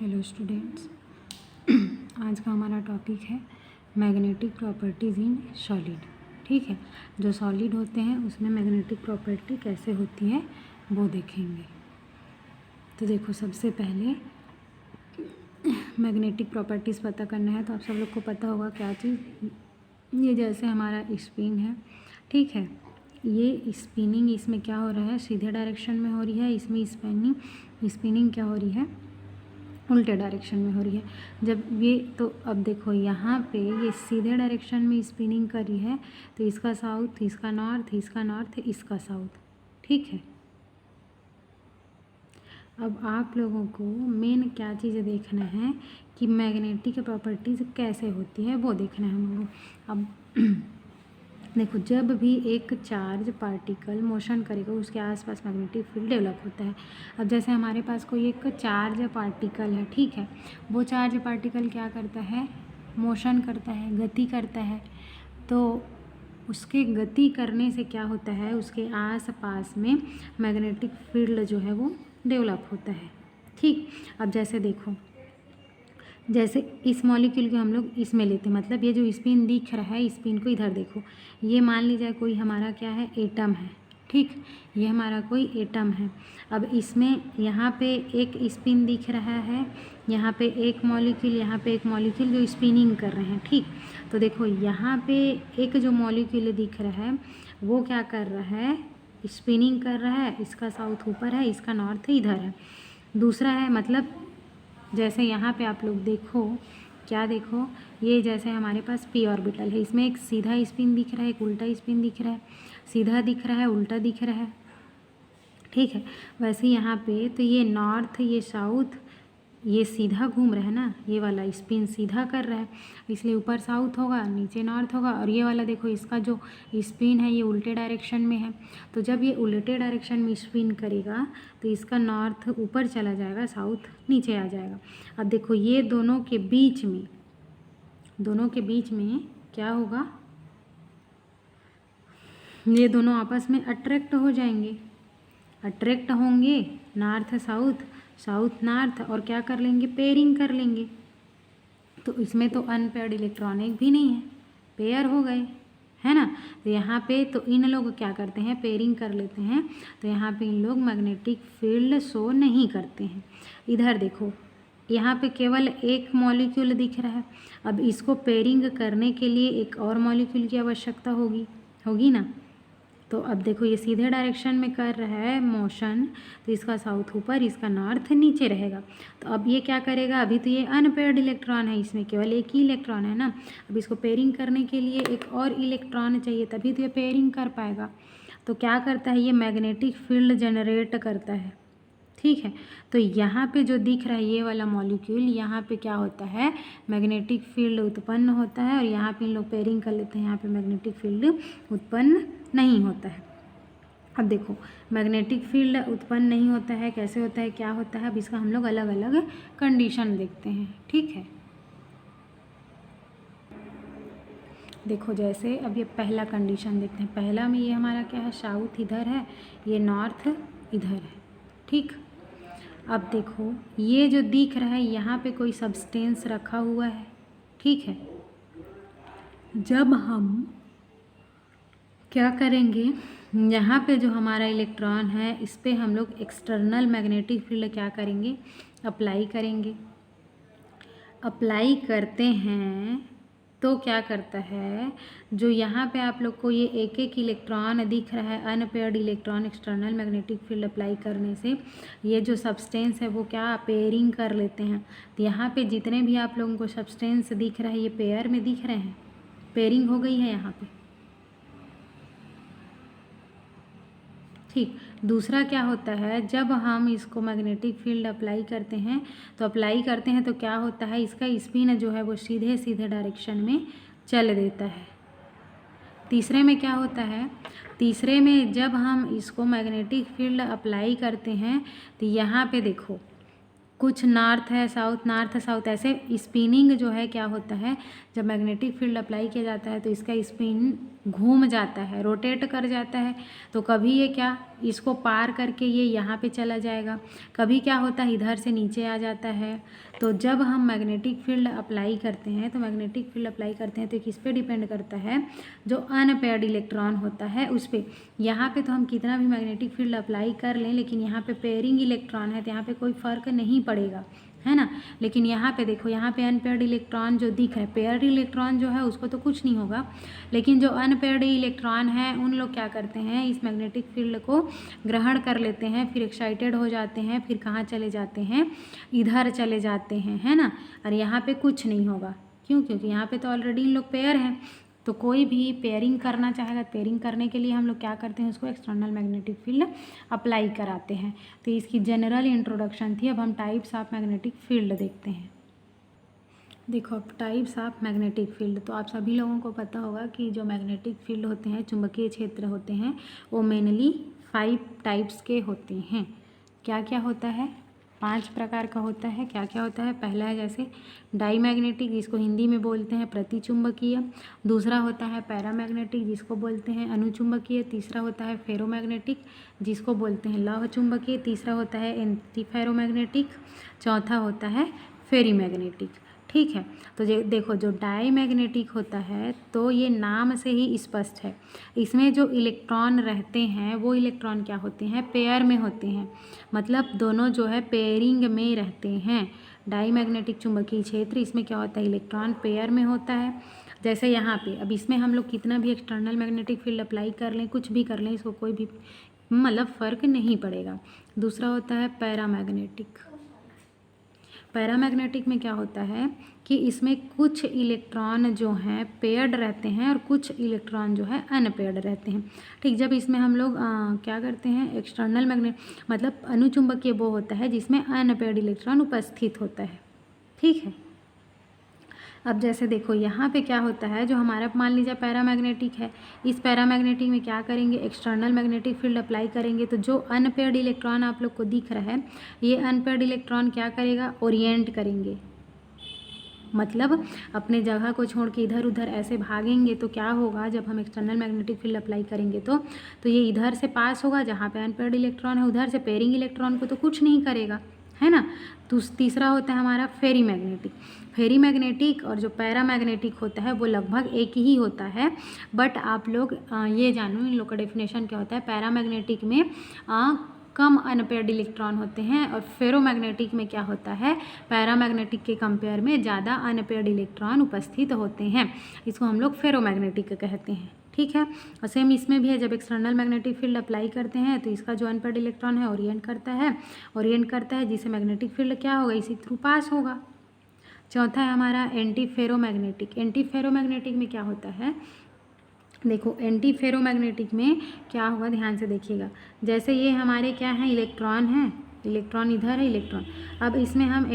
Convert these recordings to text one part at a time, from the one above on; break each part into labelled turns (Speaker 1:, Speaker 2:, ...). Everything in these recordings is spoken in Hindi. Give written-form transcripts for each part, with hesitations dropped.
Speaker 1: Hello students. आज का हमारा टॉपिक है मैग्नेटिक प्रॉपर्टीज़ इन सॉलिड। ठीक है, जो सॉलिड होते हैं उसमें मैग्नेटिक प्रॉपर्टी कैसे होती है वो देखेंगे। तो देखो, सबसे पहले मैग्नेटिक प्रॉपर्टीज़ पता करना है तो आप सब लोग को पता होगा क्या चीज़। ये जैसे हमारा स्पिन है, ठीक है, ये स्पिनिंग इसमें क्या हो रहा है, सीधे डायरेक्शन में हो रही है। इसमें स्पिनिंग क्या हो रही है, उल्टे डायरेक्शन में हो रही है। जब ये तो अब देखो यहाँ पे ये सीधे डायरेक्शन में स्पिनिंग कर रही है तो इसका साउथ, इसका नॉर्थ, इसका नॉर्थ, इसका साउथ। ठीक है, अब आप लोगों को मेन क्या चीज़ें देखना है कि मैग्नेटिक प्रॉपर्टीज़ कैसे होती है वो देखना है हम लोग। अब देखो, जब भी एक चार्ज पार्टिकल मोशन करेगा उसके आसपास मैग्नेटिक फील्ड डेवलप होता है। अब जैसे हमारे पास कोई एक चार्ज पार्टिकल है, ठीक है, वो चार्ज पार्टिकल क्या करता है, मोशन करता है, गति करता है। तो उसके गति करने से क्या होता है, उसके आसपास में मैग्नेटिक फील्ड जो है वो डेवलप होता है। ठीक, अब जैसे देखो, जैसे इस मॉलिक्यूल को हम लोग इसमें लेते हैं, मतलब ये जो स्पिन दिख रहा है, स्पिन को इधर देखो, ये मान लीजिए कोई हमारा क्या है, एटम है। ठीक, ये हमारा कोई एटम है। अब इसमें यहाँ पे एक स्पिन दिख रहा है, यहाँ पे एक मॉलिक्यूल, यहाँ पे एक मॉलिक्यूल जो स्पिनिंग कर रहे हैं। ठीक, तो देखो यहाँ पे एक जो मॉलिक्यूल दिख रहा है वो क्या कर रहा है, स्पिनिंग कर रहा है। इसका साउथ ऊपर है, इसका नॉर्थ इधर है। दूसरा है, मतलब जैसे यहाँ पे आप लोग देखो, क्या देखो, ये जैसे हमारे पास पी ऑर्बिटल है, इसमें एक सीधा स्पिन दिख रहा है, एक उल्टा स्पिन दिख रहा है, सीधा दिख रहा है, उल्टा दिख रहा है। ठीक है, वैसे यहाँ पे तो ये नॉर्थ, ये साउथ, ये सीधा घूम रहा है ना, ये वाला स्पिन सीधा कर रहा है, इसलिए ऊपर साउथ होगा, नीचे नॉर्थ होगा। और ये वाला देखो, इसका जो स्पिन है ये उल्टे डायरेक्शन में है। तो जब ये उल्टे डायरेक्शन में स्पिन करेगा तो इसका नॉर्थ ऊपर चला जाएगा, साउथ नीचे आ जाएगा। अब देखो, ये दोनों के बीच में क्या होगा, ये दोनों आपस में अट्रैक्ट हो जाएंगे, अट्रैक्ट होंगे, नॉर्थ साउथ, साउथ नॉर्थ, और क्या कर लेंगे, पेयरिंग कर लेंगे। तो इसमें तो अनपेयर्ड इलेक्ट्रॉन एक भी नहीं है, पेयर हो गए, है ना। तो यहाँ पे तो इन लोग क्या करते हैं, पेयरिंग कर लेते हैं। तो यहाँ पे इन लोग मैग्नेटिक फील्ड शो नहीं करते हैं। इधर देखो, यहाँ पे केवल एक मॉलिक्यूल दिख रहा है। अब इसको पेयरिंग करने के लिए एक और मॉलिक्यूल की आवश्यकता होगी ना। तो अब देखो, ये सीधे डायरेक्शन में कर रहा है मोशन, तो इसका साउथ ऊपर, इसका नॉर्थ नीचे रहेगा। तो अब ये क्या करेगा, अभी तो ये अनपेयर्ड इलेक्ट्रॉन है, इसमें केवल एक ही इलेक्ट्रॉन है ना। अब इसको पेयरिंग करने के लिए एक और इलेक्ट्रॉन चाहिए, तभी तो ये पेयरिंग कर पाएगा। तो क्या करता है, ये मैग्नेटिक फील्ड जनरेट करता है। ठीक है, तो यहाँ पे जो दिख रहा है ये वाला मॉलिक्यूल, यहाँ पे क्या होता है, मैग्नेटिक फील्ड उत्पन्न होता है। और यहाँ पे इन लोग पेयरिंग कर लेते हैं, यहाँ पे मैग्नेटिक फील्ड उत्पन्न नहीं होता है। अब देखो, मैग्नेटिक फील्ड उत्पन्न नहीं होता है, कैसे होता है, क्या होता है, अब इसका हम लोग अलग अलग कंडीशन देखते हैं। ठीक है, देखो, जैसे अब ये पहला कंडीशन देखते हैं। पहला में ये हमारा क्या है, साउथ इधर है, ये नॉर्थ इधर है। ठीक, अब देखो, ये जो दिख रहा है यहाँ पे कोई सब्सटेंस रखा हुआ है। ठीक है, जब हम क्या करेंगे, यहाँ पे जो हमारा इलेक्ट्रॉन है इस पे हम लोग एक्सटर्नल मैग्नेटिक फील्ड क्या करेंगे, अप्लाई करेंगे। अप्लाई करते हैं तो क्या करता है, जो यहाँ पे आप लोग को ये एक एक इलेक्ट्रॉन दिख रहा है, unpaired electron, external magnetic field apply करने से ये जो सब्सटेंस है वो क्या, पेयरिंग कर लेते हैं। तो यहाँ पे जितने भी आप लोगों को सब्सटेंस दिख रहा है ये पेयर में दिख रहे हैं, पेयरिंग हो गई है यहाँ पे। ठीक, दूसरा क्या होता है, जब हम इसको मैग्नेटिक फील्ड अप्लाई करते हैं तो क्या होता है, इसका स्पिन जो है वो सीधे सीधे डायरेक्शन में चल देता है। तीसरे में क्या होता है, तीसरे में जब हम इसको मैग्नेटिक फील्ड अप्लाई करते हैं तो यहाँ पे देखो, कुछ नॉर्थ है साउथ, नॉर्थ साउथ, ऐसे स्पिनिंग जो है क्या होता है, जब मैग्नेटिक फील्ड अप्लाई किया जाता है तो इसका स्पिन घूम जाता है, रोटेट कर जाता है। तो कभी ये क्या इसको पार करके ये यहाँ पे चला जाएगा, कभी क्या होता है इधर से नीचे आ जाता है। तो जब हम मैग्नेटिक फील्ड अप्लाई करते हैं तो मैग्नेटिक फील्ड अप्लाई करते हैं तो किस पे डिपेंड करता है, जो अनपेयर्ड इलेक्ट्रॉन होता है उस पर। यहाँ पे तो हम कितना भी मैग्नेटिक फील्ड अप्लाई कर लें, लेकिन यहाँ पे पेयरिंग इलेक्ट्रॉन है तो यहाँ पे कोई फ़र्क नहीं पड़ेगा, है ना। लेकिन यहाँ पे देखो, यहाँ पे अनपेयर्ड इलेक्ट्रॉन जो दिख रहा है, पेयर्ड इलेक्ट्रॉन जो है उसको तो कुछ नहीं होगा, लेकिन जो अनपेयर्ड इलेक्ट्रॉन है उन लोग क्या करते हैं, इस मैग्नेटिक फील्ड को ग्रहण कर लेते हैं, फिर एक्साइटेड हो जाते हैं, फिर कहाँ चले जाते हैं, इधर चले जाते हैं, है ना। और यहाँ पे कुछ नहीं होगा, क्यों, क्योंकि यहाँ पे तो ऑलरेडी इन लोग पेयर हैं। तो कोई भी पेयरिंग करना चाहेगा, पेयरिंग करने के लिए हम लोग क्या करते हैं, उसको एक्सटर्नल मैग्नेटिक फील्ड अप्लाई कराते हैं। तो इसकी जनरल इंट्रोडक्शन थी। अब हम टाइप्स ऑफ मैग्नेटिक फील्ड देखते हैं। देखो, अब टाइप्स ऑफ मैग्नेटिक फील्ड, तो आप सभी लोगों को पता होगा कि जो मैग्नेटिक फील्ड होते हैं, चुंबकीय क्षेत्र होते हैं, वो मेनली 5 टाइप्स के होते हैं। क्या क्या होता है, 5 प्रकार का होता है। क्या क्या होता है, पहला है जैसे डाईमैग्नेटिक, जिसको हिंदी में बोलते हैं प्रतिचुंबकीय। दूसरा होता है पैरामैग्नेटिक, जिसको बोलते हैं अनुचुंबकीय। तीसरा होता है फेरोमैग्नेटिक, जिसको बोलते हैं लौह चुंबकीय। तीसरा होता है एंटीफेरोमैग्नेटिक। चौथा होता है फेरीमैग्नेटिक। ठीक है, तो देखो, जो डाईमैग्नेटिक होता है तो ये नाम से ही स्पष्ट है, इसमें जो इलेक्ट्रॉन रहते हैं वो इलेक्ट्रॉन क्या होते हैं, पेयर में होते हैं, मतलब दोनों जो है पेयरिंग में रहते हैं। डाईमैग्नेटिक चुंबकीय क्षेत्र, इसमें क्या होता है, इलेक्ट्रॉन पेयर में होता है। जैसे यहाँ पे अब इसमें हम लोग कितना भी एक्सटर्नल मैग्नेटिक फील्ड अप्लाई कर लें, कुछ भी कर लें, इसको कोई भी मतलब फ़र्क नहीं पड़ेगा। दूसरा होता है पैरामैग्नेटिक। पैरामैग्नेटिक में क्या होता है कि इसमें कुछ इलेक्ट्रॉन जो हैं पेयर्ड रहते हैं और कुछ इलेक्ट्रॉन जो है अनपेयर्ड रहते हैं। ठीक, जब इसमें हम लोग क्या करते हैं, एक्सटर्नल मैग्नेट मतलब अनुचुंबकीय वो होता है जिसमें अनपेयर्ड इलेक्ट्रॉन उपस्थित होता है। ठीक है, अब जैसे देखो यहाँ पे क्या होता है, जो हमारा मान लीजिए पैरामैग्नेटिक है, इस पैरामैग्नेटिक में क्या करेंगे, एक्सटर्नल मैग्नेटिक फील्ड अप्लाई करेंगे। तो जो अनपेयर्ड इलेक्ट्रॉन आप लोग को दिख रहा है, ये अनपेयर्ड इलेक्ट्रॉन क्या करेगा, ओरिएंट करेंगे, मतलब अपने जगह को छोड़ के इधर उधर ऐसे भागेंगे। तो क्या होगा, जब हम एक्सटर्नल मैग्नेटिक फील्ड अप्लाई करेंगे तो ये इधर से पास होगा, जहाँ पे अनपेयर्ड इलेक्ट्रॉन है उधर से पेयरिंग इलेक्ट्रॉन को तो कुछ नहीं करेगा, है ना। तो तीसरा होता है हमारा फेरी मैग्नेटिक। फेरी मैग्नेटिक और जो पैरामैग्नेटिक होता है वो लगभग एक ही होता है, बट आप लोग ये जानो इन लोग का डेफिनेशन क्या होता है। पैरामैग्नेटिक में कम अनपेयर्ड इलेक्ट्रॉन होते हैं और फेरोमैग्नेटिक में क्या होता है, पैरामैग्नेटिक के कंपेयर में ज़्यादा अनपेयर्ड इलेक्ट्रॉन उपस्थित होते हैं, इसको हम लोग फेरोमैग्नेटिक कहते हैं। ठीक है, और सेम इसमें भी है, जब एक्सटर्नल मैग्नेटिक फील्ड अप्लाई करते हैं तो इसका जो अनपेयर्ड इलेक्ट्रॉन है ओरिएंट करता है जिससे मैग्नेटिक फील्ड क्या होगा, इसी थ्रू पास होगा। चौथा है हमारा एंटी फेरोमैग्नेटिक। एंटी फेरोमैग्नेटिक में क्या होता है, देखो एंटी फेरोमैग्नेटिक में क्या होगा, ध्यान से देखिएगा। जैसे ये हमारे क्या हैं, इलेक्ट्रॉन हैं, इलेक्ट्रॉन इधर है इलेक्ट्रॉन, अब इसमें हम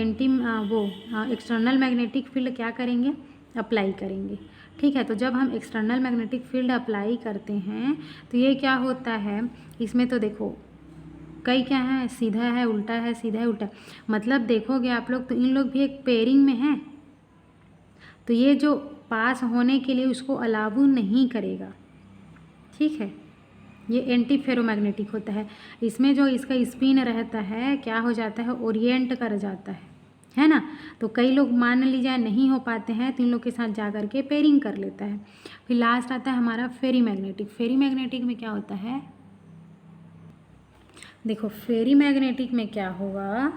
Speaker 1: एक्सटर्नल मैग्नेटिक फील्ड क्या करेंगे, अप्लाई करेंगे। ठीक है, तो जब हम एक्सटर्नल मैग्नेटिक फील्ड अप्लाई करते हैं तो ये क्या होता है, इसमें तो देखो कई क्या है, सीधा है, उल्टा है, सीधा है, उल्टा, मतलब देखोगे आप लोग तो इन लोग भी एक पेयरिंग में हैं, तो ये जो पास होने के लिए उसको अलाउ नहीं करेगा। ठीक है, ये एंटी फेरोमैग्नेटिक होता है। इसमें जो इसका स्पिन रहता है क्या हो जाता है, ओरिएंट कर जाता है ना। तो कई लोग मान लीजिए नहीं हो पाते हैं तो इन लोग के साथ जा कर के पेयरिंग कर लेता है। फिर लास्ट आता है हमारा फेरी मैग्नेटिक। फेरी मैग्नेटिक में क्या होता है, देखो फेरी मैग्नेटिक में क्या होगा,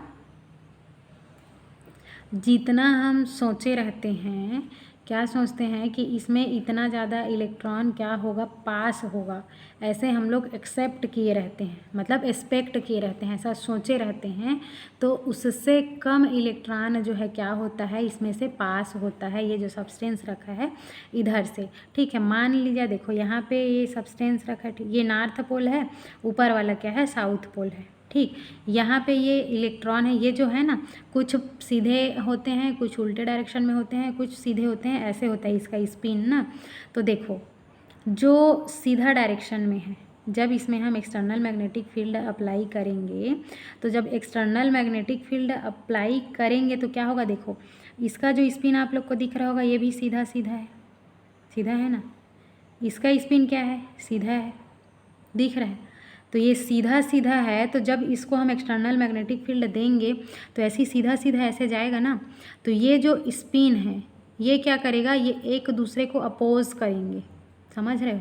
Speaker 1: जितना हम सोचे रहते हैं, क्या सोचते हैं कि इसमें इतना ज़्यादा इलेक्ट्रॉन क्या होगा, पास होगा, ऐसे हम लोग एक्सेप्ट किए रहते हैं, मतलब एक्सपेक्ट किए रहते हैं, ऐसा सोचे रहते हैं। तो उससे कम इलेक्ट्रॉन जो है क्या होता है, इसमें से पास होता है, ये जो सब्सटेंस रखा है इधर से। ठीक है, मान लीजिए देखो यहाँ पे ये सब्सटेंस रखा है, ये नॉर्थ पोल है, ऊपर वाला क्या है, साउथ पोल है। ठीक, यहाँ पे ये इलेक्ट्रॉन है, ये जो है ना, कुछ सीधे होते हैं, कुछ उल्टे डायरेक्शन में होते हैं, कुछ सीधे होते हैं, ऐसे होता है इसका स्पिन ना। तो देखो जो सीधा डायरेक्शन में है जब इसमें हम एक्सटर्नल मैग्नेटिक फील्ड अप्लाई करेंगे, तो जब एक्सटर्नल मैग्नेटिक फील्ड अप्लाई करेंगे तो क्या होगा, देखो इसका जो स्पिन आप लोग को दिख रहा होगा ये भी सीधा सीधा है, सीधा है ना, इसका स्पिन क्या है, सीधा है, दिख रहा है। तो ये सीधा सीधा है, तो जब इसको हम एक्सटर्नल मैग्नेटिक फील्ड देंगे तो ऐसे सीधा सीधा ऐसे जाएगा ना, तो ये जो स्पिन है ये क्या करेगा, ये एक दूसरे को अपोज करेंगे, समझ रहे हो।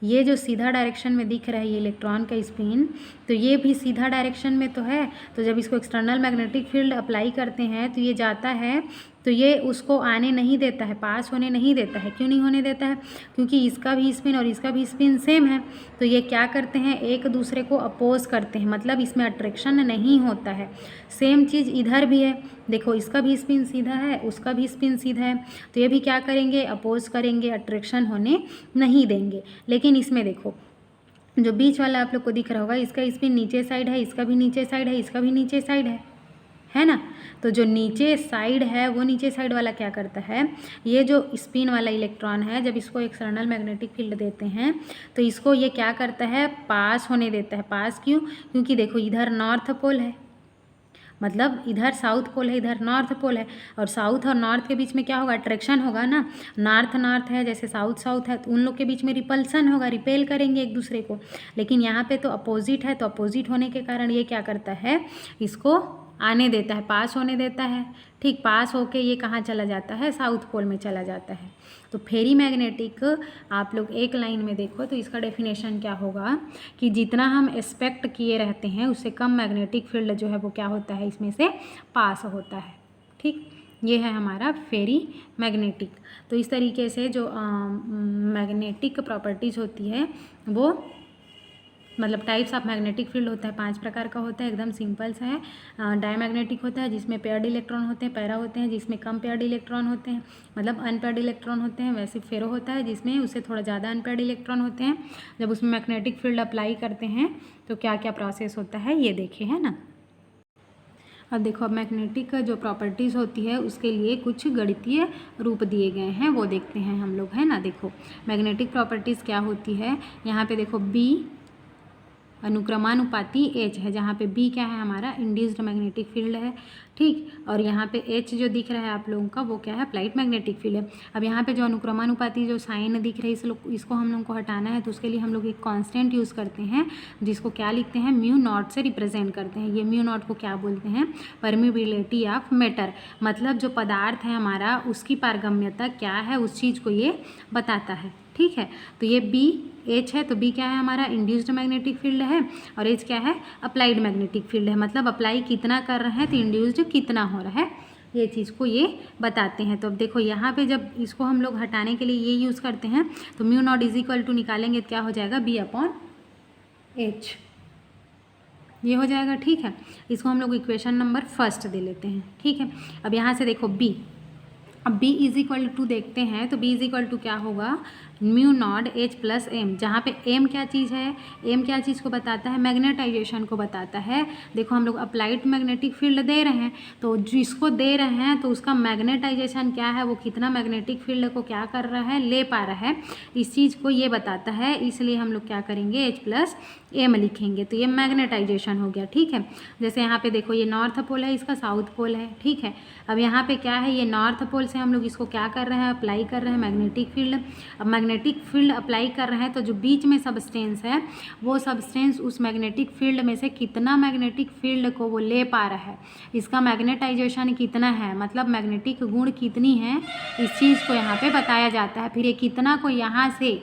Speaker 1: ये जो सीधा डायरेक्शन में दिख रहा है ये इलेक्ट्रॉन का स्पिन, तो ये भी सीधा डायरेक्शन में तो है, तो जब इसको एक्सटर्नल मैग्नेटिक फील्ड अप्लाई करते हैं तो ये जाता है, तो ये उसको आने नहीं देता है, पास होने नहीं देता है। क्यों नहीं होने देता है, क्योंकि इसका भी स्पिन और इसका भी स्पिन सेम है, तो ये क्या करते हैं, एक दूसरे को अपोज करते हैं, मतलब इसमें अट्रैक्शन नहीं होता है। सेम चीज़ इधर भी है, देखो इसका भी स्पिन सीधा है, उसका भी स्पिन सीधा है, तो ये भी क्या करेंगे, अपोज करेंगे, अट्रैक्शन होने नहीं देंगे। लेकिन इसमें देखो जो बीच वाला आप लोग को दिख रहा होगा, इसका स्पिन नीचे साइड है, इसका भी नीचे साइड है, इसका भी नीचे साइड है ना। तो जो नीचे साइड है वो नीचे साइड वाला क्या करता है, ये जो स्पिन वाला इलेक्ट्रॉन है, जब इसको एक्सटर्नल मैग्नेटिक फील्ड देते हैं तो इसको ये क्या करता है, पास होने देता है। पास क्यों, क्योंकि देखो इधर नॉर्थ पोल है, मतलब इधर साउथ पोल है, इधर नॉर्थ पोल है, और साउथ और नॉर्थ के बीच में क्या होगा, अट्रैक्शन होगा ना। नॉर्थ नॉर्थ है, जैसे साउथ साउथ है, तो उन लोग के बीच में रिपल्सन होगा, रिपेल करेंगे एक दूसरे को। लेकिन यहाँ पे तो अपोजिट है, तो अपोजिट होने के कारण ये क्या करता है, इसको आने देता है, पास होने देता है। ठीक, पास होके ये कहाँ चला जाता है, साउथ पोल में चला जाता है। तो फेरी मैग्नेटिक आप लोग एक लाइन में देखो तो इसका डेफिनेशन क्या होगा कि जितना हम एक्सपेक्ट किए रहते हैं उससे कम मैग्नेटिक फील्ड जो है वो क्या होता है, इसमें से पास होता है। ठीक, ये है हमारा फेरी मैग्नेटिक। तो इस तरीके से जो मैग्नेटिक प्रॉपर्टीज़ होती है वो, मतलब टाइप्स ऑफ मैग्नेटिक फील्ड होता है 5 प्रकार का होता है, एकदम सिंपल सा है। डायमैग्नेटिक होता है जिसमें पेयर्ड इलेक्ट्रॉन होते हैं, पैरा होते हैं जिसमें कम पेयर्ड इलेक्ट्रॉन होते हैं, मतलब अनपेयर्ड इलेक्ट्रॉन होते हैं। वैसे फेरो होता है जिसमें उससे थोड़ा ज़्यादा अनपेयर्ड इलेक्ट्रॉन होते हैं। जब उसमें मैग्नेटिक फील्ड अप्लाई करते हैं तो क्या क्या प्रोसेस होता है ये देखे, है ना। अब देखो, अब मैग्नेटिक का जो प्रॉपर्टीज़ होती है उसके लिए कुछ गणितीय रूप दिए गए हैं, वो देखते हैं हम लोग, है ना। देखो मैग्नेटिक प्रॉपर्टीज़ क्या होती है, यहाँ पे देखो बी अनुक्रमानुपाती H है, जहाँ पे B क्या है, हमारा इंड्यूस्ड मैग्नेटिक फील्ड है। ठीक, और यहाँ पे H जो दिख रहा है आप लोगों का वो क्या है, अप्लाइड मैग्नेटिक फील्ड है। अब यहाँ पे जो अनुक्रमानुपाती जो साइन दिख रही है इसको हम लोग को हटाना है, तो उसके लिए हम लोग एक कांस्टेंट यूज़ करते हैं जिसको क्या लिखते हैं, म्यू नॉट से रिप्रेजेंट करते हैं। ये म्यू नॉट को क्या बोलते हैं, परमिबिलिटी ऑफ मैटर, मतलब जो पदार्थ है हमारा उसकी पारगम्यता क्या है उस चीज़ को ये बताता है। ठीक है, तो ये बी एच है, तो बी क्या है हमारा, इंड्यूस्ड मैग्नेटिक फील्ड है, और एच क्या है, अप्लाइड मैग्नेटिक फील्ड है, मतलब अप्लाई कितना कर रहे हैं तो इंड्यूस्ड कितना हो रहा है, ये चीज़ को ये बताते हैं। तो अब देखो यहाँ पे जब इसको हम लोग हटाने के लिए ये यूज़ करते हैं तो mu naught is equal to निकालेंगे तो क्या हो जाएगा, बी अपॉन एच, ये हो जाएगा। ठीक है, इसको हम लोग इक्वेशन नंबर फर्स्ट दे लेते हैं। ठीक है, अब यहाँ से देखो बी, अब b इज इक्वल टू देखते हैं तो b इज इक्वल टू क्या होगा, mu naught H plus M, जहाँ पे m क्या चीज़ है, m क्या चीज़ को बताता है, मैग्नेटाइजेशन को बताता है। देखो हम लोग अप्लाइड मैग्नेटिक फील्ड दे रहे हैं, तो जिसको दे रहे हैं तो उसका मैग्नेटाइजेशन क्या है, वो कितना मैग्नेटिक फील्ड को क्या कर रहा है, ले पा रहा है, इस चीज़ को ये बताता है। इसलिए हम लोग क्या करेंगे, H प्लस एम लिखेंगे, तो ये मैग्नेटाइजेशन हो गया। ठीक है, जैसे यहाँ पे देखो ये नॉर्थ पोल है, इसका साउथ पोल है। ठीक है, अब यहाँ पे क्या है, ये नॉर्थ पोल से हम लोग इसको क्या कर रहे हैं, अप्लाई कर रहे हैं मैग्नेटिक फील्ड। अब मैग्नेटिक फील्ड अप्लाई कर रहे हैं तो जो बीच में सब्सटेंस है वो सब्सटेंस उस मैग्नेटिक फील्ड में से कितना मैग्नेटिक फील्ड को वो ले पा रहा है, इसका मैग्नेटाइजेशन कितना है, मतलब मैग्नेटिक गुण कितनी है, इस चीज़ को यहाँ पे बताया जाता है। फिर ये कितना को यहाँ से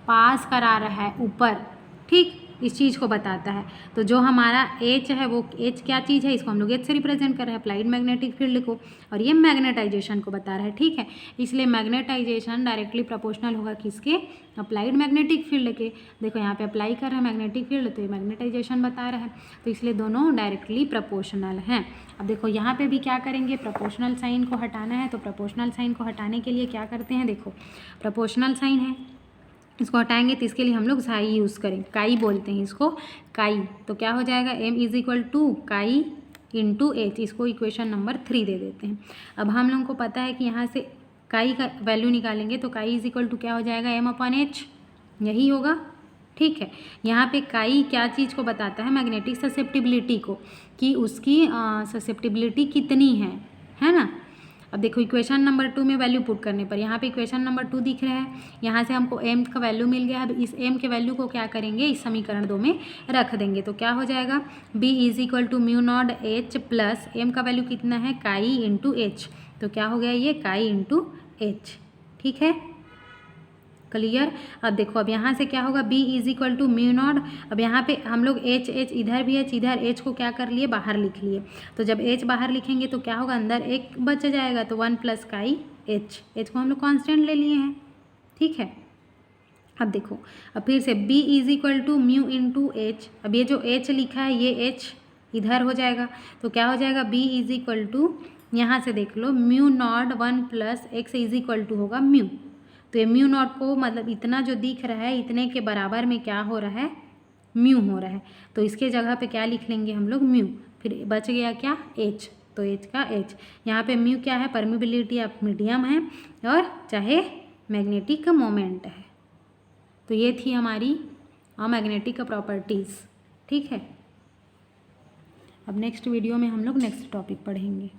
Speaker 1: पास करा रहा है ऊपर, ठीक, इस चीज़ को बताता है। तो जो हमारा H है वो H क्या चीज़ है, इसको हम लोग H से रिप्रेजेंट कर रहे हैं अप्लाइड मैग्नेटिक फील्ड को, और ये मैग्नेटाइजेशन को बता रहा है। ठीक है, इसलिए मैग्नेटाइजेशन डायरेक्टली प्रोपोर्शनल होगा किसके, अप्लाइड मैग्नेटिक फील्ड के। देखो यहाँ पे अप्लाई कर रहे हैं मैग्नेटिक फील्ड तो ये मैग्नेटाइजेशन बता रहा है, तो इसलिए दोनों डायरेक्टली प्रोपोर्शनल हैं। अब देखो यहाँ पे भी क्या करेंगे, प्रोपोर्शनल साइन को हटाना है, तो प्रोपोर्शनल साइन को हटाने के लिए क्या करते हैं, देखो प्रोपोर्शनल साइन है, इसको हटाएंगे तो इसके लिए हम लोग साई यूज़ करें, काई बोलते हैं इसको, काई। तो क्या हो जाएगा, m इज इक्वल टू काई इंटू एच, इसको इक्वेशन नंबर 3 दे देते हैं। अब हम लोगों को पता है कि यहाँ से काई का वैल्यू निकालेंगे तो काई इज इक्वल टू क्या हो जाएगा, m अपॉन एच, यही होगा। ठीक है। यहाँ पे काई क्या चीज़ को बताता है, मैग्नेटिक ससेप्टिबिलिटी को, कि उसकी ससेप्टिबिलिटी कितनी है ना। अब देखो इक्वेशन नंबर 2 में वैल्यू पुट करने पर, यहाँ पे इक्वेशन नंबर 2 दिख रहा है, यहाँ से हमको m का वैल्यू मिल गया। अब इस m के वैल्यू को क्या करेंगे, इस समीकरण 2 में रख देंगे, तो क्या हो जाएगा, b is equal to mu naught h plus m का वैल्यू कितना है, काई इंटू एच, तो क्या हो गया ये काई इंटू एच। ठीक है, क्लियर। अब देखो अब यहाँ से क्या होगा, b is equal to mu naught, अब यहाँ पे हम लोग h इधर भी h इधर h को क्या कर लिए, बाहर लिख लिए, तो जब h बाहर लिखेंगे तो क्या होगा, अंदर एक बच जाएगा, तो 1 प्लस काई h को हम लोग कांस्टेंट ले लिए हैं। ठीक है, अब देखो अब फिर से b is equal to mu into H, अब ये जो h लिखा है ये h इधर हो जाएगा, तो क्या हो जाएगा, b इज इक्वल टू, यहाँ से देख लो mu nought 1 plus x is equal to होगा म्यू, तो ये म्यू नॉट को मतलब इतना जो दिख रहा है इतने के बराबर में क्या हो रहा है, म्यू हो रहा है, तो इसके जगह पे क्या लिख लेंगे हम लोग, म्यू, फिर बच गया क्या, एच, तो एच का एच, यहाँ पे म्यू क्या है, परमिबिलिटी ऑफ मीडियम है और चाहे मैग्नेटिक मोमेंट है। तो ये थी हमारी मैग्नेटिक प्रॉपर्टीज़। ठीक है, अब नेक्स्ट वीडियो में हम लोग नेक्स्ट टॉपिक पढ़ेंगे।